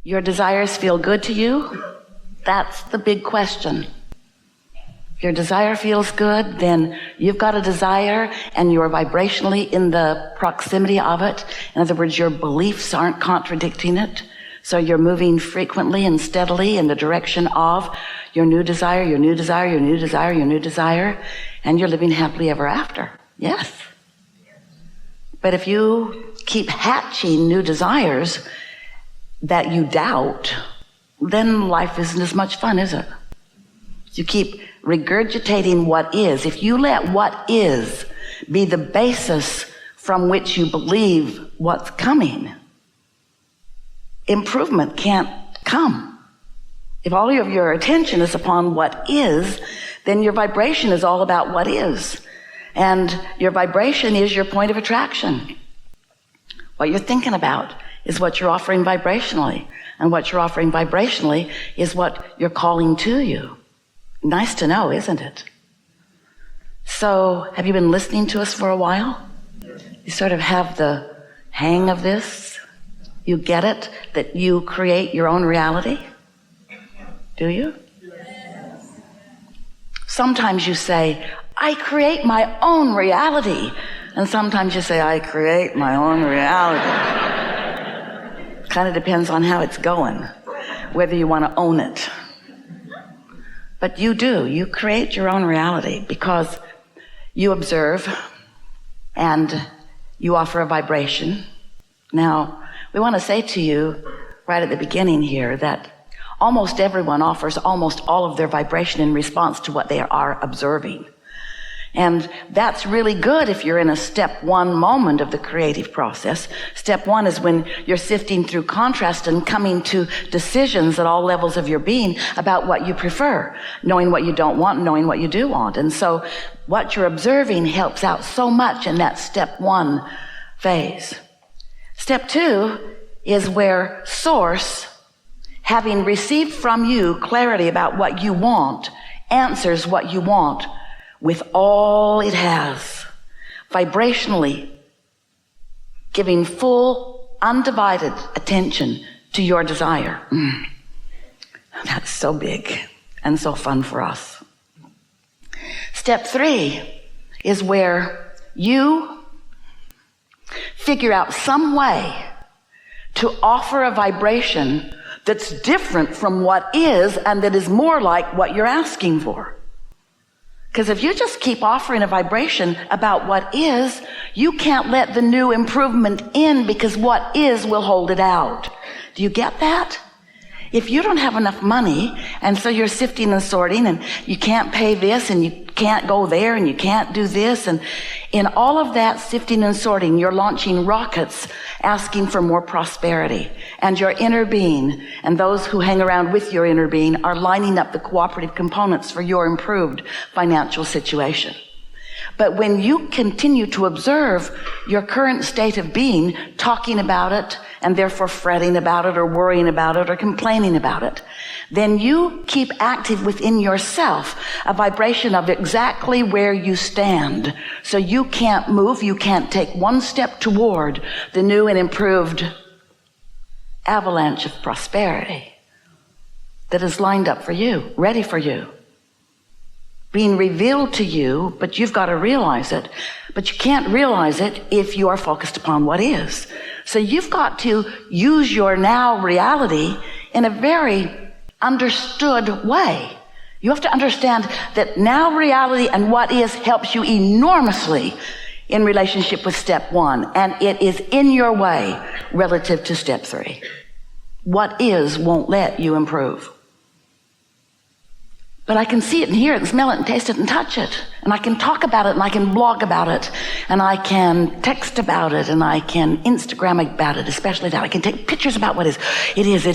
Your desires feel good to you? That's the big question. If your desire feels good, then you've got a desire and you're vibrationally in the proximity of it. In other words, your beliefs aren't contradicting it. So you're moving frequently and steadily in the direction of your new desire, your new desire, your new desire, your new desire, and you're living happily ever after. Yes. But if you keep hatching new desires that you doubt, then life isn't as much fun, is it? You keep regurgitating what is. If you let what is be the basis from which you believe what's coming, improvement can't come. If all of your attention is upon what is, then your vibration is all about what is. And your vibration is your point of attraction. What you're thinking about is what you're offering vibrationally. And what you're offering vibrationally is what you're calling to you. Nice to know, isn't it? So, have you been listening to us for a while? You sort of have the hang of this? You get it? That you create your own reality? Do you? Yes. Sometimes you say, I create my own reality. And sometimes you say, I create my own reality. Kind of depends on how it's going, whether you want to own it. But you do. You create your own reality because you observe and you offer a vibration. Now, we want to say to you right at the beginning here that almost everyone offers almost all of their vibration in response to what they are observing. And that's really good if you're in a step one moment of the creative process. Step one is when you're sifting through contrast and coming to decisions at all levels of your being about what you prefer, knowing what you don't want, knowing what you do want. And so what you're observing helps out so much in that step one phase. Step two is where Source, having received from you clarity about what you want, answers what you want with all it has, vibrationally giving full, undivided attention to your desire. That's so big and so fun for us. Step three is where you figure out some way to offer a vibration that's different from what is and that is more like what you're asking for. Because if you just keep offering a vibration about what is, you can't let the new improvement in because what is will hold it out. Do you get that? If you don't have enough money and so you're sifting and sorting and you can't pay this and you can't go there and you can't do this, and in all of that sifting and sorting, you're launching rockets asking for more prosperity. And your inner being and those who hang around with your inner being are lining up the cooperative components for your improved financial situation. But when you continue to observe your current state of being, talking about it, and therefore fretting about it or worrying about it or complaining about it, then you keep active within yourself a vibration of exactly where you stand. So you can't move, you can't take one step toward the new and improved avalanche of prosperity that is lined up for you, ready for you, being revealed to you, but you've got to realize it. But you can't realize it if you are focused upon what is. So you've got to use your now reality in a very understood way. You have to understand that now reality and what is helps you enormously in relationship with step one, and it is in your way relative to step three. What is won't let you improve. But I can see it and hear it and smell it and taste it and touch it. And I can talk about it and I can blog about it. And I can text about it and I can Instagram about it, especially that. I can take pictures about what is. It is.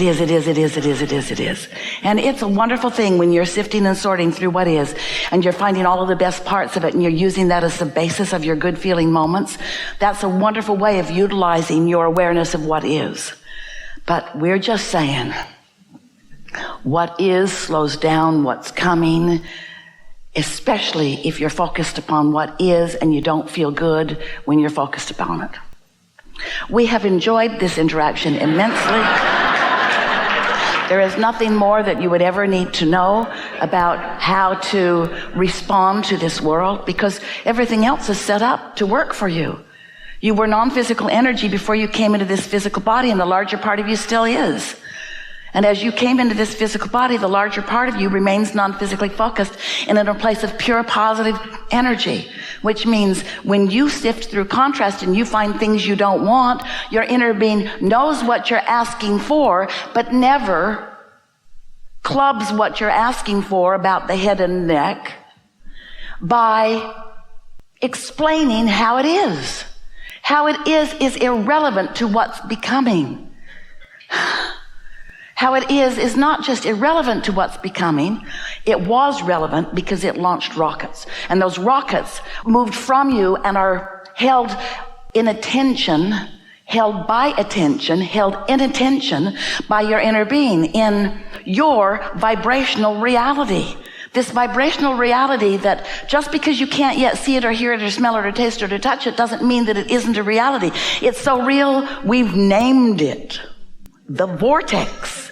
And it's a wonderful thing when you're sifting and sorting through what is and you're finding all of the best parts of it and you're using that as the basis of your good feeling moments. That's a wonderful way of utilizing your awareness of what is. But we're just saying, what is slows down what's coming, especially if you're focused upon what is and you don't feel good when you're focused upon it. We have enjoyed this interaction immensely. There is nothing more that you would ever need to know about how to respond to this world, because everything else is set up to work for you. You were non-physical energy before you came into this physical body, and the larger part of you still is. And as you came into this physical body, the larger part of you remains non-physically focused and in a place of pure positive energy, which means when you sift through contrast and you find things you don't want, your inner being knows what you're asking for, but never clubs what you're asking for about the head and neck by explaining how it is. How it is irrelevant to what's becoming. How it is not just irrelevant to what's becoming. It was relevant because it launched rockets. And those rockets moved from you and are held in attention, held by attention, held in attention by your inner being in your vibrational reality. This vibrational reality that just because you can't yet see it or hear it or smell it or taste it or touch it doesn't mean that it isn't a reality. It's so real, we've named it the Vortex.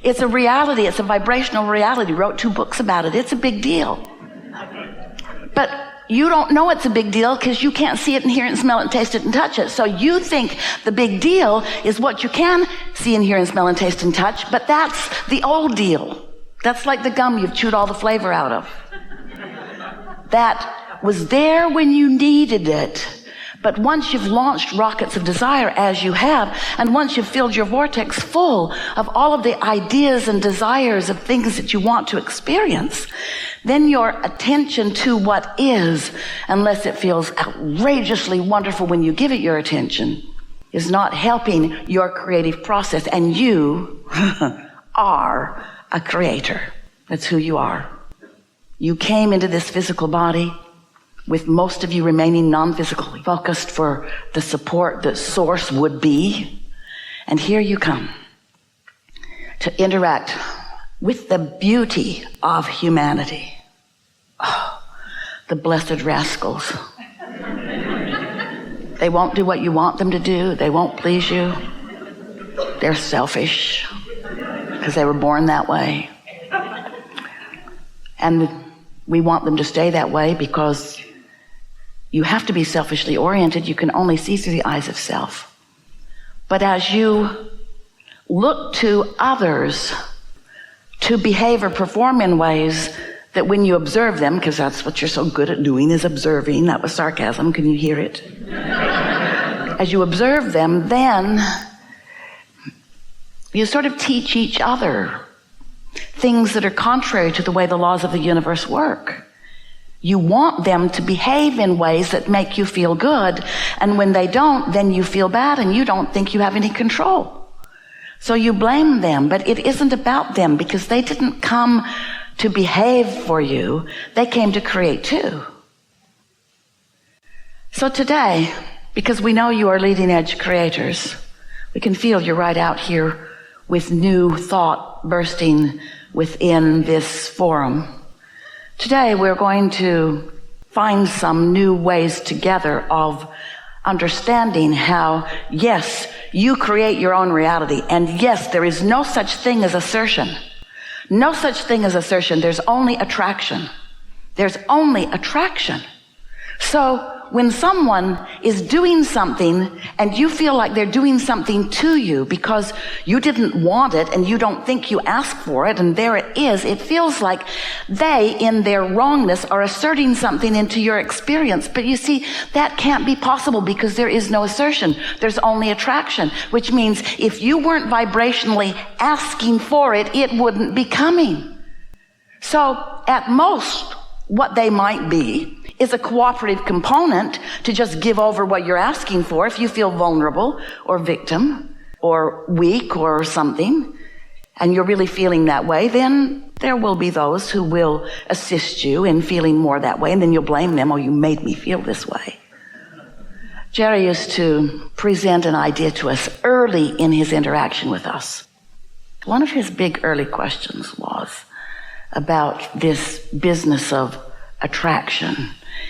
It's a reality. It's a vibrational reality. Wrote 2 books about it. It's a big deal. But you don't know it's a big deal because you can't see it and hear it and smell it and taste it and touch it. So you think the big deal is what you can see and hear and smell and taste and touch, but that's the old deal. That's like the gum you've chewed all the flavor out of. That was there when you needed it. But once you've launched rockets of desire, as you have, and once you've filled your vortex full of all of the ideas and desires of things that you want to experience, then your attention to what is, unless it feels outrageously wonderful when you give it your attention, is not helping your creative process. And you are a creator. That's who you are. You came into this physical body with most of you remaining non-physically focused for the support that source would be. And here you come to interact with the beauty of humanity. Oh, the blessed rascals. They won't do what you want them to do. They won't please you. They're selfish because they were born that way. And we want them to stay that way because you have to be selfishly oriented. You can only see through the eyes of self. But as you look to others to behave or perform in ways that when you observe them, because that's what you're so good at doing is observing. That was sarcasm. Can you hear it? As you observe them, then you sort of teach each other things that are contrary to the way the laws of the universe work. You want them to behave in ways that make you feel good, and when they don't, then you feel bad and you don't think you have any control. So you blame them, but it isn't about them because they didn't come to behave for you. They came to create too. So today, because we know you are leading edge creators, we can feel you're right out here with new thought bursting within this forum. Today we're going to find some new ways together of understanding how, yes, you create your own reality, and yes, there is no such thing as assertion. No such thing as assertion. There's only attraction. There's only attraction. So when someone is doing something and you feel like they're doing something to you because you didn't want it and you don't think you asked for it and there it is, it feels like they, in their wrongness, are asserting something into your experience. But you see, that can't be possible because there is no assertion. There's only attraction, which means if you weren't vibrationally asking for it, it wouldn't be coming. So at most, what they might be is a cooperative component to just give over what you're asking for. If you feel vulnerable or victim or weak or something, and you're really feeling that way, then there will be those who will assist you in feeling more that way, and then you'll blame them. Oh, you made me feel this way. Jerry used to present an idea to us early in his interaction with us. One of his big early questions was about this business of attraction.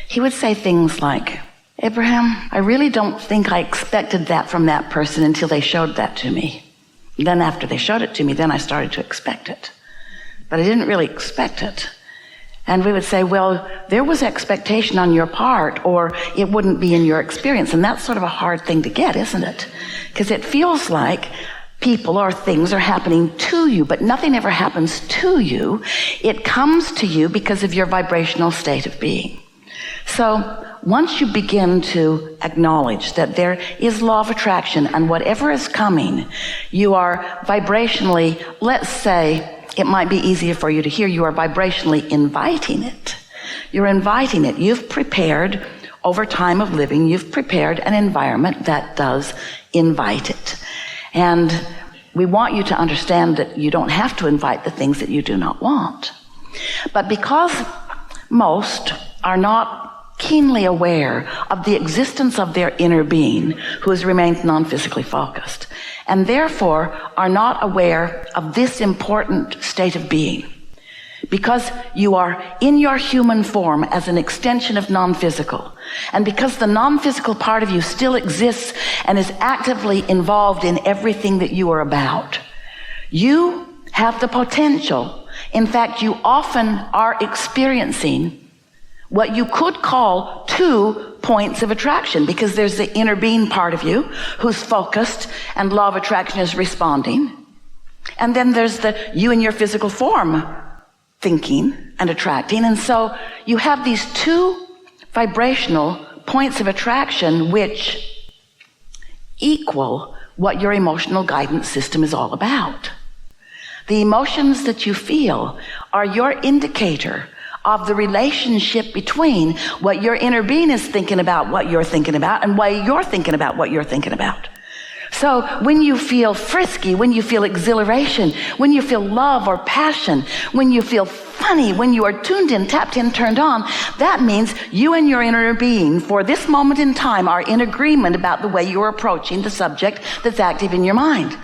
He would say things like, Abraham, I really don't think I expected that from that person until they showed that to me. Then after they showed it to me, then I started to expect it. But I didn't really expect it. And we would say, well, there was expectation on your part, or it wouldn't be in your experience. And that's sort of a hard thing to get, isn't it? Because it feels like people or things are happening to you, but nothing ever happens to you. It comes to you because of your vibrational state of being. So once you begin to acknowledge that there is law of attraction and whatever is coming, you are vibrationally, let's say, it might be easier for you to hear, you are vibrationally inviting it. You're inviting it. You've prepared, over time of living, you've prepared an environment that does invite it. And we want you to understand that you don't have to invite the things that you do not want. But because most are not keenly aware of the existence of their inner being, who has remained non-physically focused, and therefore are not aware of this important state of being, because you are in your human form as an extension of non-physical, and because the non-physical part of you still exists and is actively involved in everything that you are about, you have the potential, in fact, you often are experiencing what you could call 2 points of attraction, because there's the inner being part of you who's focused and law of attraction is responding. And then there's the you in your physical form thinking and attracting. And so you have these 2 vibrational points of attraction which equal what your emotional guidance system is all about. The emotions that you feel are your indicator of the relationship between what your inner being is thinking about, what you're thinking about, and why you're thinking about what you're thinking about. So when you feel frisky, when you feel exhilaration, when you feel love or passion, when you feel funny, when you are tuned in, tapped in, turned on, that means you and your inner being for this moment in time are in agreement about the way you're approaching the subject that's active in your mind.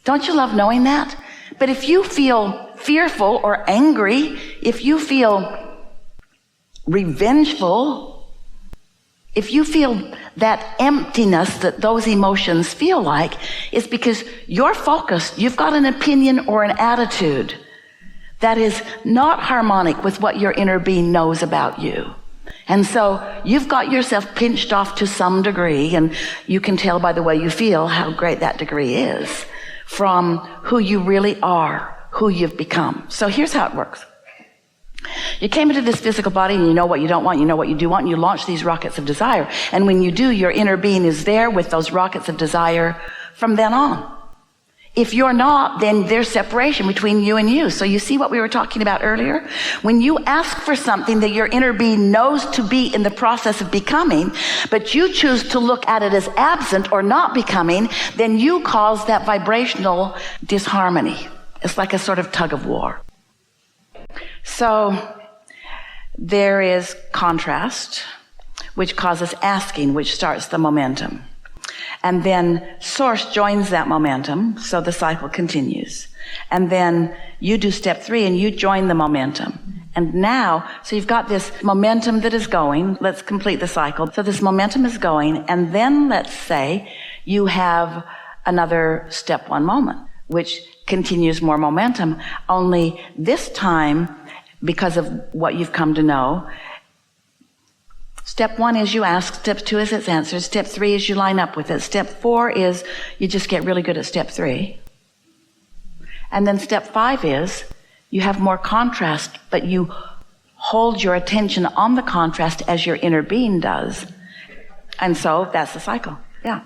Don't you love knowing that? But if you feel fearful or angry, if you feel revengeful, if you feel that emptiness that those emotions feel like, it's because you're focused, you've got an opinion or an attitude that is not harmonic with what your inner being knows about you. And so you've got yourself pinched off to some degree, and you can tell by the way you feel how great that degree is from who you really are, who you've become. So here's how it works. You came into this physical body and you know what you don't want, you know what you do want, and you launch these rockets of desire. And when you do, your inner being is there with those rockets of desire from then on. If you're not, then there's separation between you and you. So you see what we were talking about earlier? When you ask for something that your inner being knows to be in the process of becoming, but you choose to look at it as absent or not becoming, then you cause that vibrational disharmony. It's like a sort of tug of war. So there is contrast, which causes asking, which starts the momentum. And then source joins that momentum, so the cycle continues. And then you do step 3 and you join the momentum. And now, so you've got this momentum that is going. Let's complete the cycle. So this momentum is going, and then let's say you have another step 1 moment, which continues more momentum, only this time, because of what you've come to know, step 1 is you ask, step 2 is it's answered, step 3 is you line up with it, step 4 is you just get really good at step 3. And then step 5 is you have more contrast, but you hold your attention on the contrast as your inner being does. And so that's the cycle. Yeah.